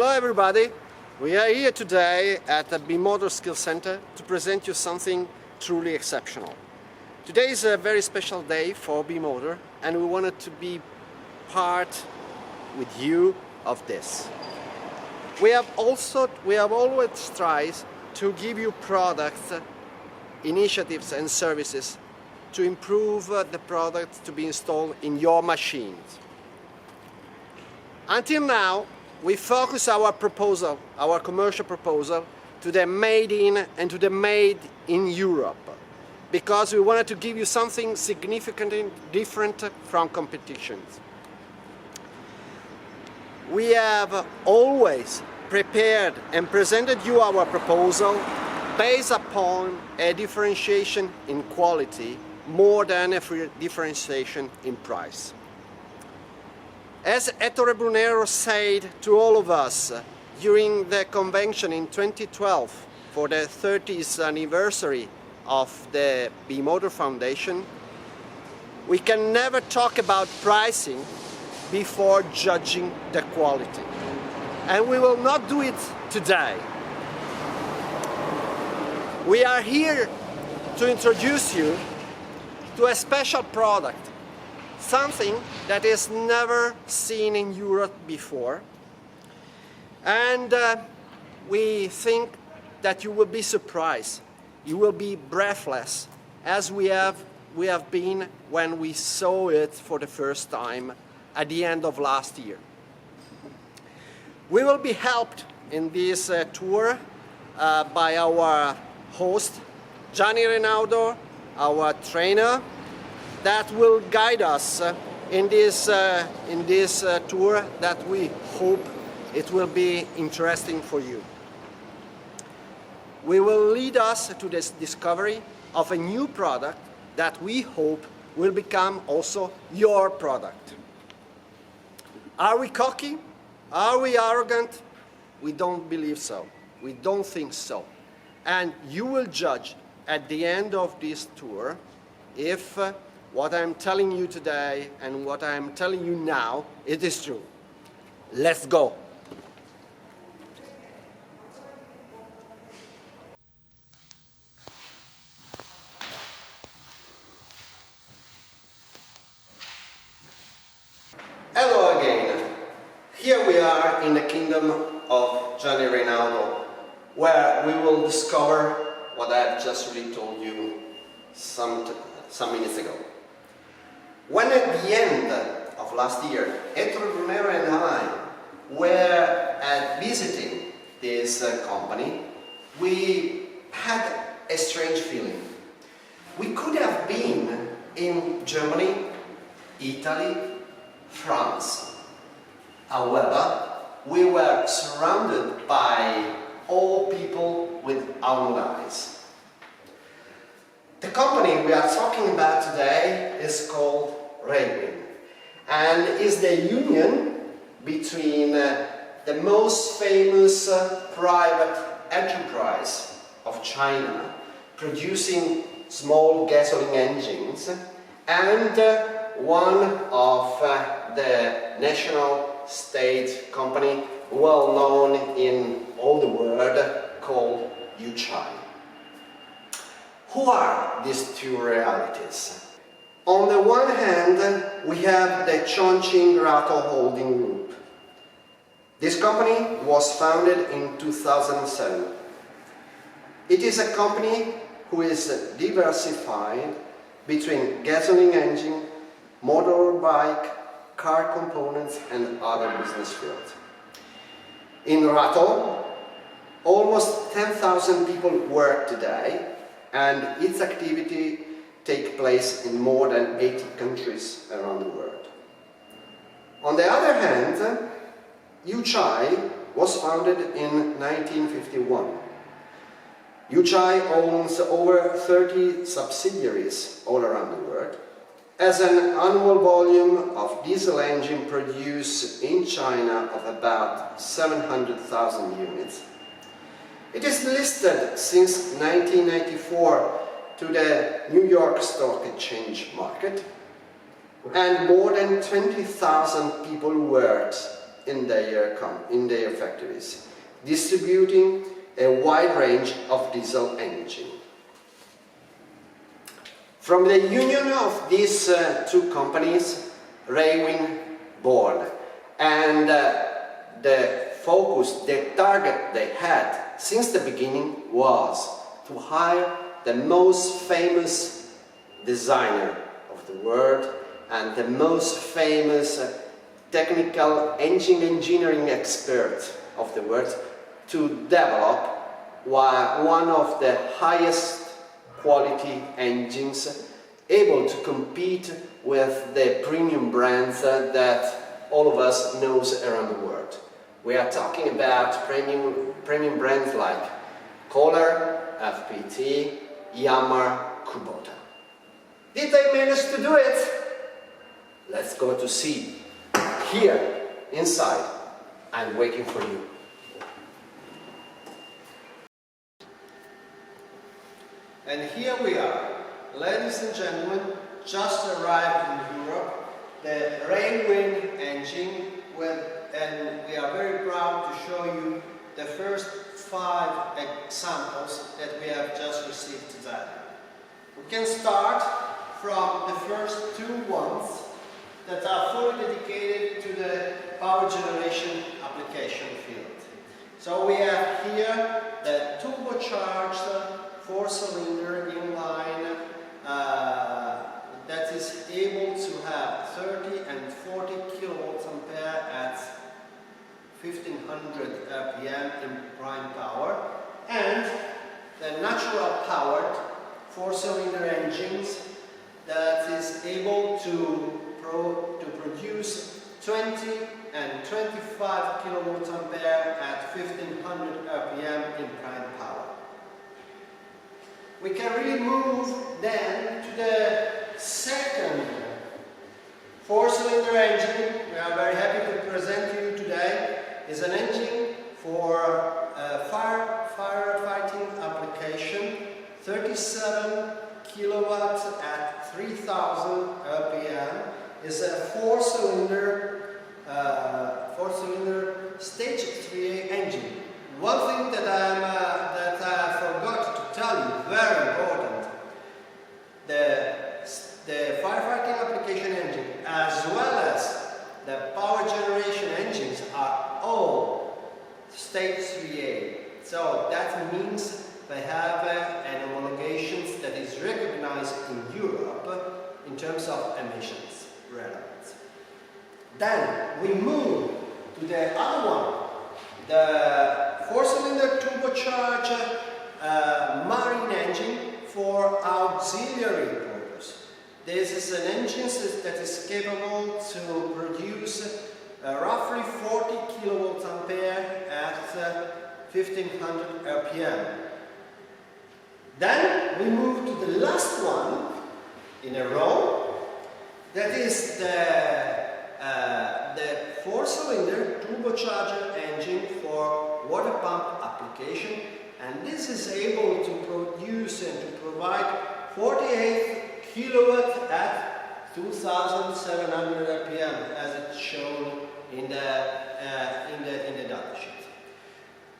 Hello everybody! We are here today at the B-Motor Skills Center to present you something truly exceptional. Today is a very special day for B-Motor and we wanted to be part with you of this. We have always tried to give you products, initiatives and services to improve the product to be installed in your machines. Until now, we focus our proposal, our commercial proposal, to the made in and to the made in Europe, because we wanted to give you something significantly different from competitions. We have always prepared and presented you our proposal based upon a differentiation in quality more than a differentiation in price. As Ettore Brunero said to all of us during the convention in 2012 for the 30th anniversary of the B-Motor Foundation, we can never talk about pricing before judging the quality. And we will not do it today. We are here to introduce you to a special product, something that is never seen in Europe before. And we think that you will be surprised, you will be breathless, as we have been when we saw it for the first time at the end of last year. We will be helped in this tour by our host, Gianni Reinaudo, our trainer, that will guide us in this tour that we hope it will be interesting for you. We will lead us to this discovery of a new product that we hope will become also your product. Are we cocky? Are we arrogant? We don't believe so. We don't think so. And you will judge at the end of this tour if what I'm telling you today and what I'm telling you now, it is true. Let's go. Hello again. Here we are in the kingdom of Gianni Reinaudo, where we will discover what I've just really told you some minutes ago. When at the end of last year, Ettore Brunero and I were visiting this company, we had a strange feeling. We could have been in Germany, Italy, France. However, we were surrounded by all people with almond eyes. The company we are talking about today is called Raywin and is the union between the most famous private enterprise of China producing small gasoline engines and one of the national state company well known in all the world called YUCHAI. Who are these two realities? On the one hand, we have the Chongqing RATO holding group. This company was founded in 2007. It is a company who is diversified between gasoline engine, motorbike, car components and other business fields. In RATO, almost 10,000 people work today, and its activity takes place in more than 80 countries around the world. On the other hand, YUCHAI was founded in 1951. YUCHAI owns over 30 subsidiaries all around the world, has an annual volume of diesel engine produced in China of about 700,000 units. It is listed since 1994 to the New York Stock Exchange market, and more than 20,000 people work in their factories, distributing a wide range of diesel engines. From the union of these two companies, Raywin born, and the focus, the target they had since the beginning was to hire the most famous designer of the world and the most famous technical engineering expert of the world to develop one of the highest quality engines able to compete with the premium brands that all of us knows around the world. We are talking about premium brands like Kohler, FPT, Yamaha, Kubota. Did they manage to do it? Let's go to see. Here, inside, I'm waiting for you. And here we are, ladies and gentlemen, just arrived in Europe, the Raywin engine, and we are very proud to show you the first 5 examples that we have just received today. We can start from the first 2 ones that are fully dedicated to the power generation application field. So we have here the turbocharged 4-cylinder inline that is able to have 30 and 40 kilovolts ampere at 1500 RPM in prime power, and the natural powered 4-cylinder engines that is able to produce 20 and 25 kilovolts ampere at 1500 RPM in prime power. We can really move then to the second 4-cylinder engine. We are very happy to present to you today. Is an engine for firefighting application, 37 kilowatts at 3000 RPM. Is a 4-cylinder stage 3A engine. One thing that I forgot to tell you, very important, the firefighting application engine as well as the power generation engines are all stage 3A. So that means they have an homologation that is recognized in Europe in terms of emissions relevance. Then we move to the other one, the 4-cylinder turbocharged marine engine for auxiliary purpose. This is an engine that is capable to produce roughly 40 kilovolts ampere at 1500 RPM. Then we move to the last one in a row. That is the 4-cylinder turbocharger engine for water pump application, and this is able to produce and to provide 48 kilowatt at 2700 RPM, as it's shown in the data sheet.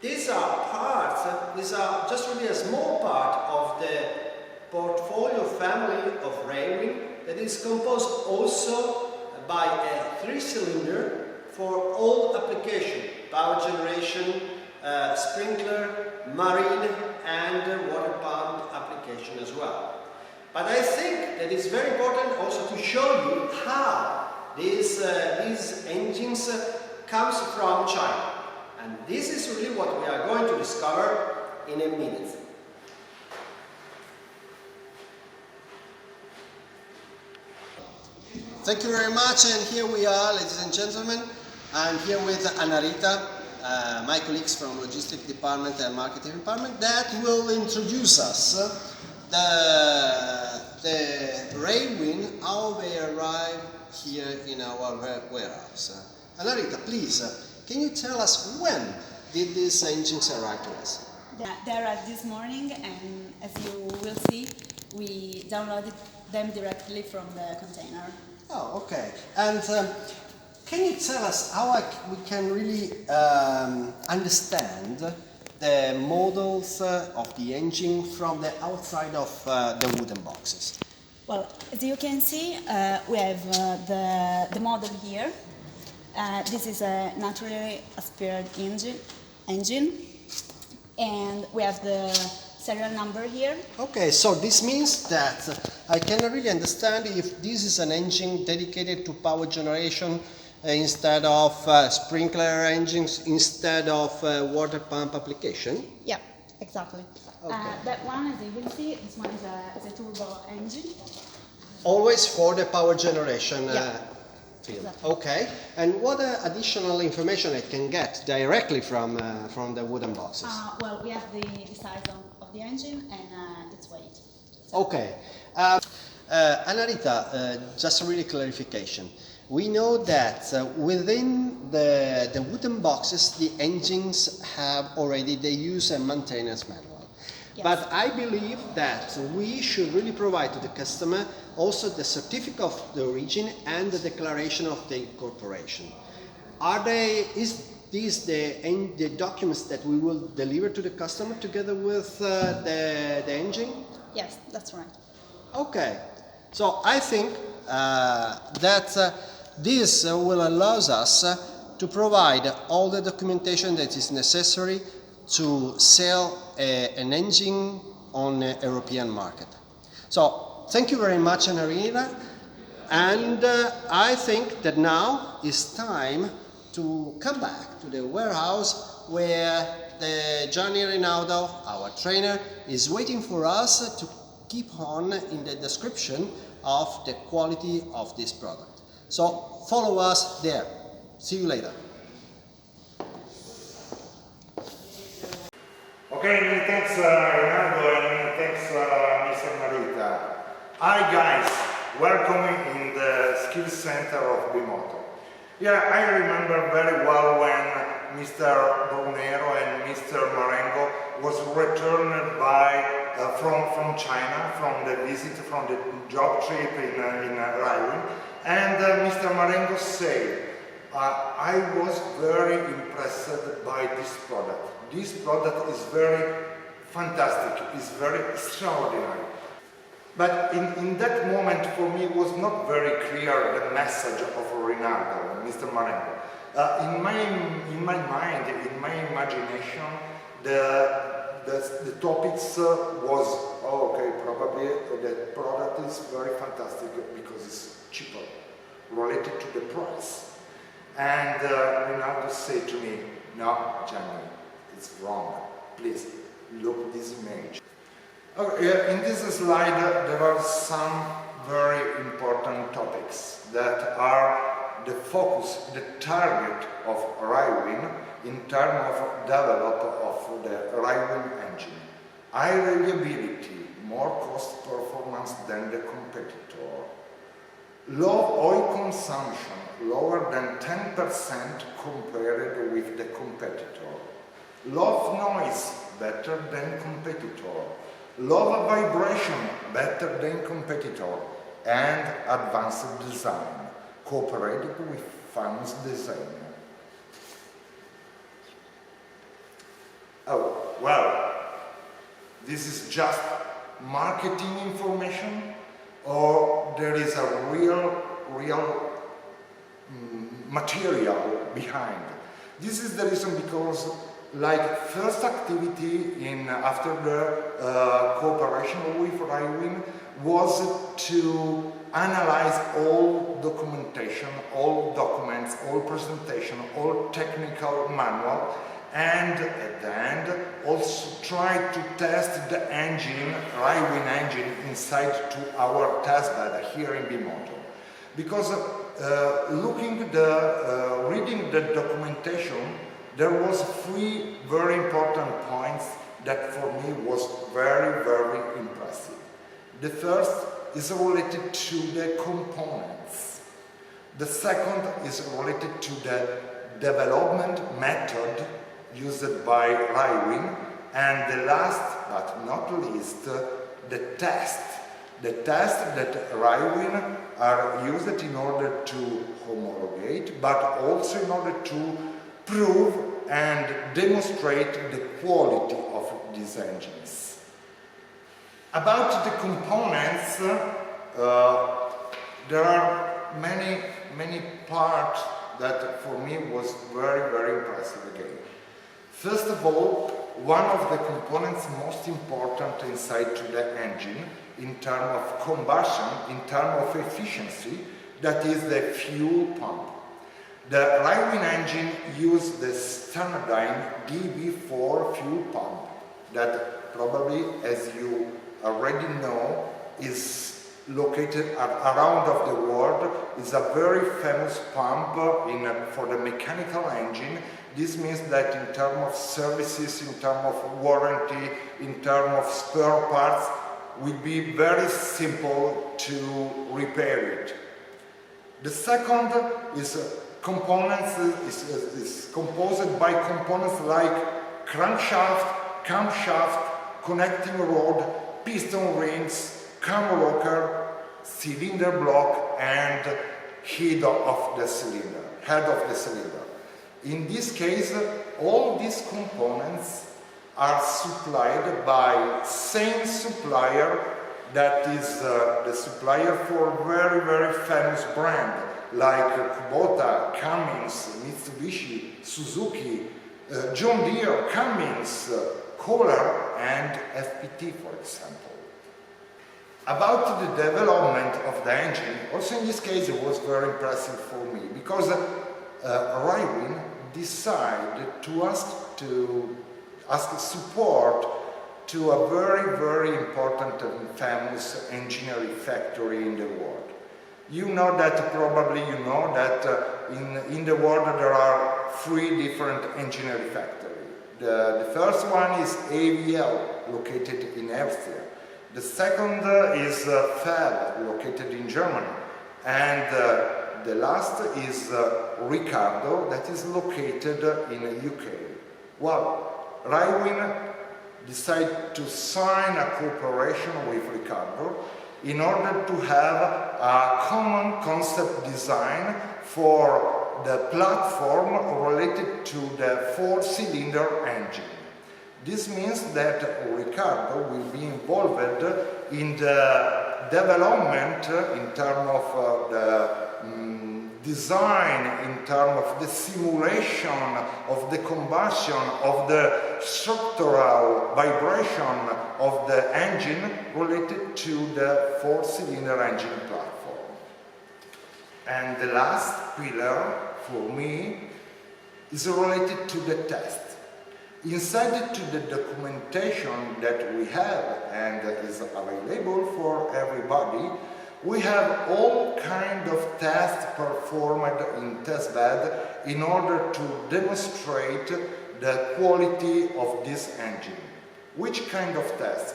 These are just really a small part of the portfolio family of Raywin that is composed also by a 3-cylinder for all application, power generation, sprinkler, marine and water pump application as well. But I think that it's very important also to show you how these engines comes from China. And this is really what we are going to discover in a minute. Thank you very much, and here we are, ladies and gentlemen. I'm here with Anarita, my colleagues from Logistics Department and Marketing Department that will introduce us the Raywin, how they arrive here in our warehouse. Anarita, please, can you tell us when did these engines arrive to us? They arrived this morning, and as you will see, we downloaded them directly from the container. Oh, okay. And Can you tell us how we can really understand the models of the engine from the outside of the wooden boxes? Well, as you can see, we have the model here. This is a naturally aspirated engine, and we have the serial number here. Okay, so this means that I can really understand if this is an engine dedicated to power generation instead of sprinkler engines, instead of water pump application. Yeah, exactly. Okay. That one, as you will see, this one is a turbo engine. Always for the power generation Yeah. field. Exactly. Okay, and what additional information I can get directly from the wooden boxes? Well, we have the size of the engine and its weight. Okay. Anarita, just a really clarification. We know that within the wooden boxes, the engines they use a maintenance manual. Yes. But I believe that we should really provide to the customer also the certificate of the origin and the declaration of the incorporation. Is these the documents that we will deliver to the customer together with the engine? Yes, that's right. Okay, so I think that this will allow us to provide all the documentation that is necessary to sell an engine on the European market. So thank you very much, Anarita, and I think that now is time to come back to the warehouse where the Gianni Rinaldo, our trainer, is waiting for us to keep on in the description of the quality of this product. So follow us there. See you later. Okay, many thanks Rinaldo and thanks Mr. Marita. Hi guys, welcome in the Skills Center of Bimoto. Yeah, I remember very well when Mr. Brunero and Mr. Marengo was returned from China, from the visit, from the job trip in Raywin, and Mr. Marengo said, I was very impressed by this product. This product is very fantastic, it's very extraordinary. But in that moment, for me, it was not very clear the message of Rinaldo, Mr. Marengo. In my mind, in my imagination, the topics was, oh, okay, probably the product is very fantastic because it's cheaper, related to the price. And Rinaldo said to me, no, Gianni, it's wrong. Please, look this image. Okay, in this slide, there are some very important topics that are the focus, the target of Raywin in terms of development of the Raywin engine. High reliability, more cost performance than the competitor. Low oil consumption, lower than 10% compared with the competitor. Low noise, better than competitor. Low vibration, better than competitor. And advanced design, cooperated with famous designer. Oh, well, this is just marketing information, or there is a real material behind. This is the reason because, like, first activity after the cooperation with Raywin was to analyze all documentation, all documents, all presentation, all technical manual, and at the end also try to test the engine, Raywin engine, inside to our test bed here in Bimoto. Because reading the documentation, there was 3 very important points that for me was very, very impressive. The first is related to the components. The second is related to the development method used by Raywin, and the last but not least, the test. The test that Raywin are used in order to homologate, but also in order to prove and demonstrate the quality of these engines. About the components, there are many parts that for me was very impressive again. First of all, one of the components most important inside to the engine in terms of combustion, in terms of efficiency, that is the fuel pump. The Raywin engine used the standardized DB4 fuel pump that probably, as you already know, is located around of the world. It's a very famous pump for the mechanical engine. This means that in terms of services, in terms of warranty, in terms of spare parts, will be very simple to repair it. The second is components is composed by components like crankshaft, camshaft, connecting rod, piston rings, cam rocker, cylinder block, and head of the cylinder. In this case, all these components are supplied by same supplier, that is the supplier for very famous brand like Kubota, Cummins, Mitsubishi, Suzuki, John Deere, Cummins, Kohler, and FPT, for example. About the development of the engine, also in this case it was very impressive for me, because Raywin decided to ask support to a very important and famous engineering factory in the world. You know that, probably you know that in the world there are 3 different engineering factories. The first one is AVL, located in Austria. The second is FAB, located in Germany. And the last is RATO, that is located in the UK. Well, Raywin decided to sign a cooperation with RATO in order to have a common concept design for the platform related to the 4-cylinder engine. This means that RATO will be involved in the development in terms of the design, in terms of the simulation of the combustion, of the structural vibration of the engine related to the 4-cylinder engine platform. And the last pillar for me is related to the test. Inside to the documentation that we have and is available for everybody, we have all kind of tests performed in test bed in order to demonstrate the quality of this engine. Which kind of tests?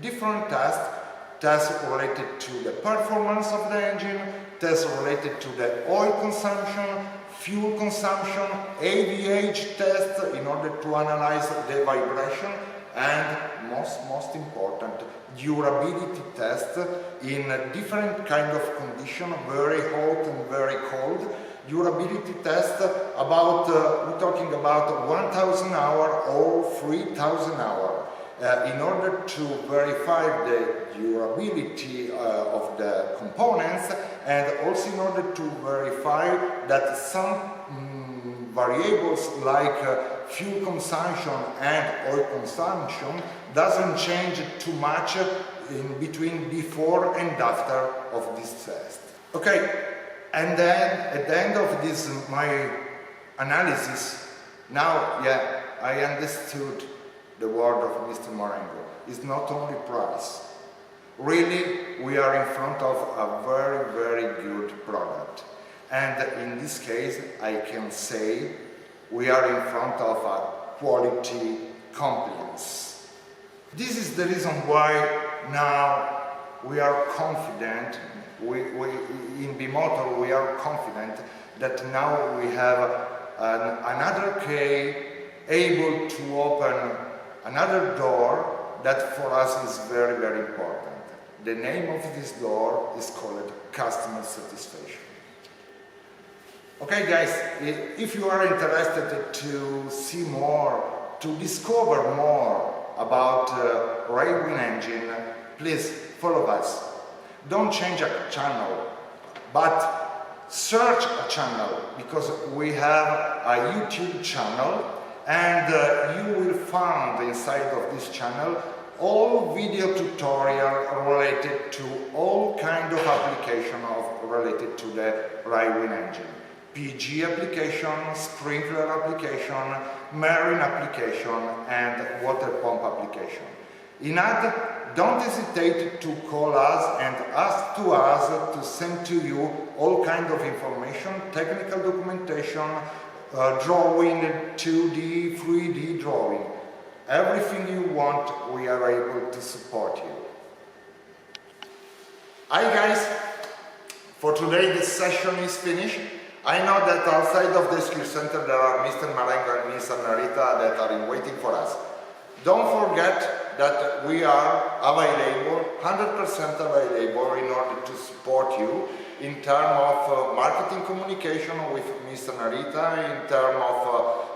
Different tests related to the performance of the engine, tests related to the oil consumption, fuel consumption, AVH test in order to analyze the vibration, and most important, durability test in different kind of condition, very hot and very cold. Durability test about, we're talking about 1,000 hours or 3,000 hours. In order to verify the durability of the components, and also in order to verify that some variables like fuel consumption and oil consumption doesn't change too much in between before and after of this test. Okay, and then at the end of this my analysis, now I understood the word of Mr. Marengo. It's not only price. Really, we are in front of a very good product. And in this case, I can say we are in front of a quality compliance. This is the reason why now we are confident, in Bimotor we are confident that now we have another key able to open another door that for us is very important. The name of this door is called Customer Satisfaction. Okay guys, if you are interested to see more, to discover more about Raywin engine, please follow us. Don't change a channel, but search a channel, because we have a YouTube channel, and you will find inside of this channel all video tutorial related to all kind of application related to the Raywin engine. PG application, sprinkler application, marine application, and water pump application. In ad, don't hesitate to call us and ask to us to send to you all kind of information, technical documentation, drawing, 2D, 3D drawing. Everything you want, we are able to support you. Hi guys, for today this session is finished. I know that outside of the skill center there are Mr. Marengo and Miss Narita that are waiting for us. Don't forget that we are available, 100% available in order to support you in terms of marketing communication with Mr. Narita, in terms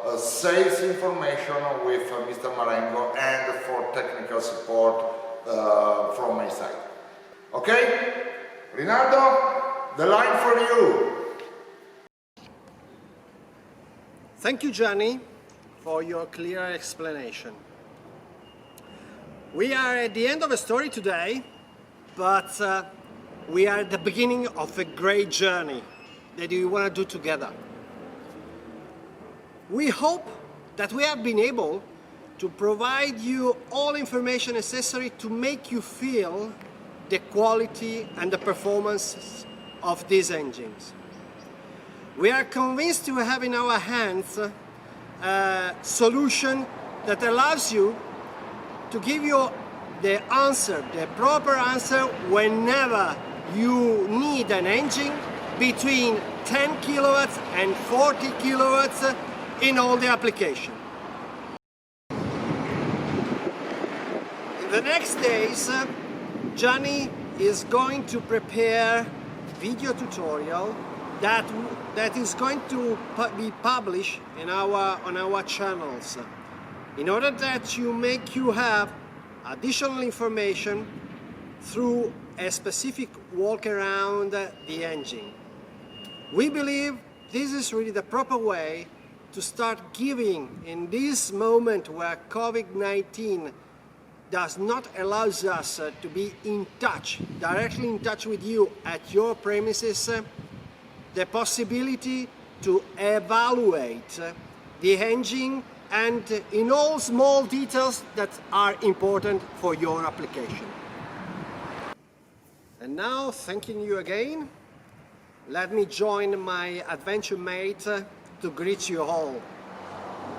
of sales information with Mr. Marengo, and for technical support from my side. Okay? Rinaldo, the line for you. Thank you, Gianni, for your clear explanation. We are at the end of a story today, but we are at the beginning of a great journey that we want to do together. We hope that we have been able to provide you all information necessary to make you feel the quality and the performance of these engines. We are convinced to have in our hands a solution that allows you to give you the answer, the proper answer, whenever you need an engine between 10 kilowatts and 40 kilowatts in all the application. In the next days, Gianni is going to prepare video tutorial that is going to be published on our channels, in order that you have additional information through a specific walk around the engine. We believe this is really the proper way to start giving, in this moment where COVID-19 does not allow us to be in touch, directly in touch with you at your premises, the possibility to evaluate the engine and in all small details that are important for your application. And now, thanking you again, let me join my adventure mate to greet you all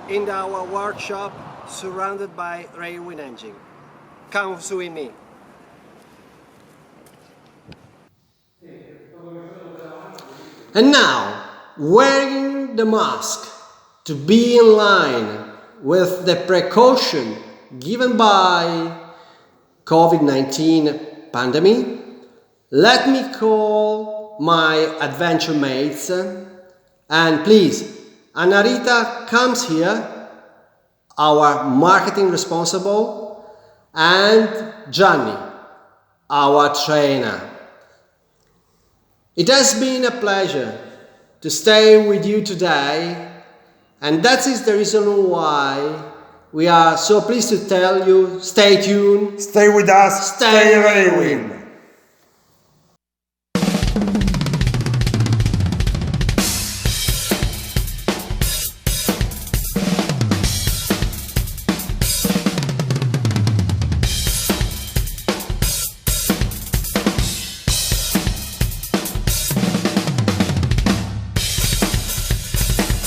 in our workshop surrounded by Raywin engine. Come with me. And now, wearing the mask to be in line with the precaution given by COVID-19 pandemic, let me call my adventure mates, and please, Anarita comes here, our marketing responsible, and Gianni, our trainer. It has been a pleasure to stay with you today, and that is the reason why we are so pleased to tell you, stay tuned, Stay with us, stay Raywin.